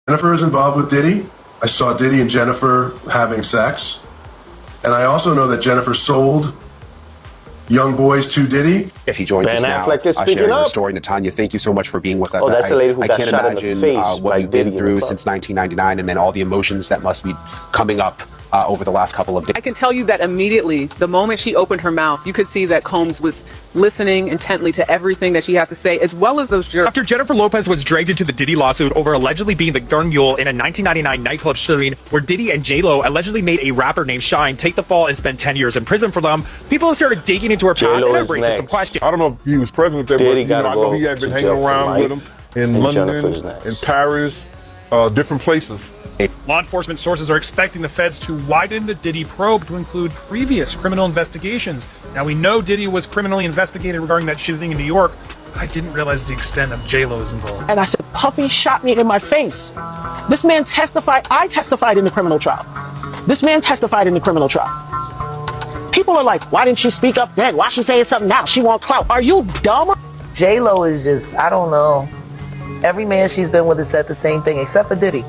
Jennifer is involved with Diddy. I saw Diddy and Jennifer having sex. And I also know that Jennifer sold young boys to Diddy. If he joins us now, Affleck is speaking sharing her up. story. Natanya, thank you so much for being with us. Oh, that's the lady who I got can't shot in the imagine face what by you've been Diddy in through the club. since 1999 and then all the emotions that must be coming up over the last couple of days. I can tell you that immediately, the moment she opened her mouth, you could see that Combs was listening intently to everything that she had to say, as well as those jurors. After Jennifer Lopez was dragged into the Diddy lawsuit over allegedly being the darn mule in a 1999 nightclub shooting where Diddy and J-Lo allegedly made a rapper named Shine take the fall and spend 10 years in prison for them, people have started digging into her past and that raises some questions. I don't know if he was present there, Diddy but I know he go had been to hanging jail for around with life, him in and London, Jennifer's next. in Paris, different places. Law enforcement sources are expecting the feds to widen the Diddy probe to include previous criminal investigations. Now, we know Diddy was criminally investigated regarding that shooting in New York. I didn't realize the extent of J-Lo's involvement. And I said, Puffy shot me in my face. This man testified. I testified in the criminal trial. This man testified in the criminal trial. People are like, why didn't she speak up then? Why is she saying something now? She want clout. Are you dumb? J-Lo is just, I don't know. Every man she's been with has said the same thing, except for Diddy.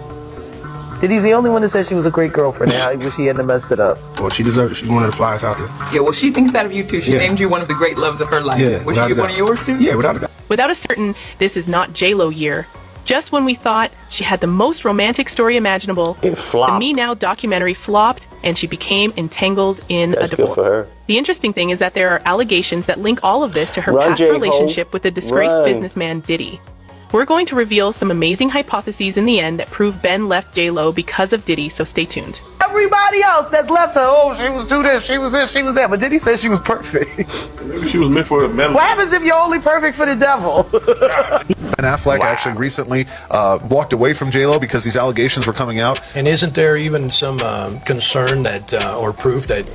Diddy's the only one that said she was a great girlfriend, and I wish he hadn't messed it up. Well, she deserves it. She's one of the flyest out there. Yeah, well, she thinks that of you too. She named you one of the great loves of her life. Yeah, Was she one of yours too? Yeah, without a doubt. Without a certain, this is not J-Lo year. Just when we thought she had the most romantic story imaginable, It flopped. the Me Now documentary flopped and she became entangled in That's a good divorce. for her. The interesting thing is that there are allegations that link all of this to her Run, past J-Ho. relationship with the disgraced Run. businessman Diddy. We're going to reveal some amazing hypotheses in the end that prove Ben left J-Lo because of Diddy, so stay tuned. Everybody else that's left her, oh, she was do this, she was this, she was that. But Diddy said she was perfect. Maybe she was meant for a medal. What happens if you're only perfect for the devil? Ben Affleck actually recently walked away from J-Lo because these allegations were coming out. And isn't there even some concern that, or proof that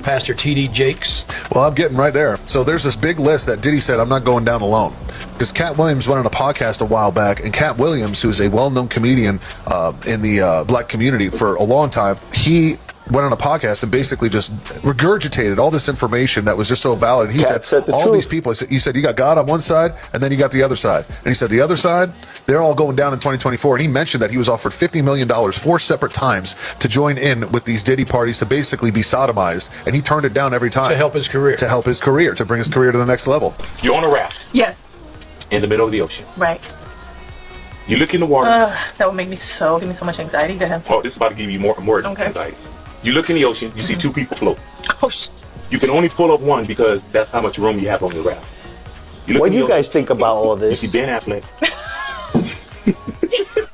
Pastor T.D. Jakes? Well, I'm getting right there. So there's this big list that Diddy said, I'm not going down alone. Because Cat Williams went on a podcast a while back, and Cat Williams, who is a well-known comedian in the black community for a long time, he went on a podcast and basically just regurgitated all this information that was just so valid. He Cat said the all truth. these people, he said, you got God on one side, and then you got the other side. And he said, the other side, they're all going down in 2024. And he mentioned that he was offered $50 million 4 separate times to join in with these Diddy parties to basically be sodomized. And he turned it down every time. To help his career. To help his career, to bring his career to the next level. You're on a raft Yes. in the middle of the ocean. Right. You look in the water. That would give me so much anxiety. Go ahead. Oh, this is about to give you more Okay. anxiety. You look in the ocean, you see 2 people float. Oh, shit. You can only pull up one because that's how much room you have on your raft. You look What in do the you guys ocean, think about all You this? see Ben Affleck.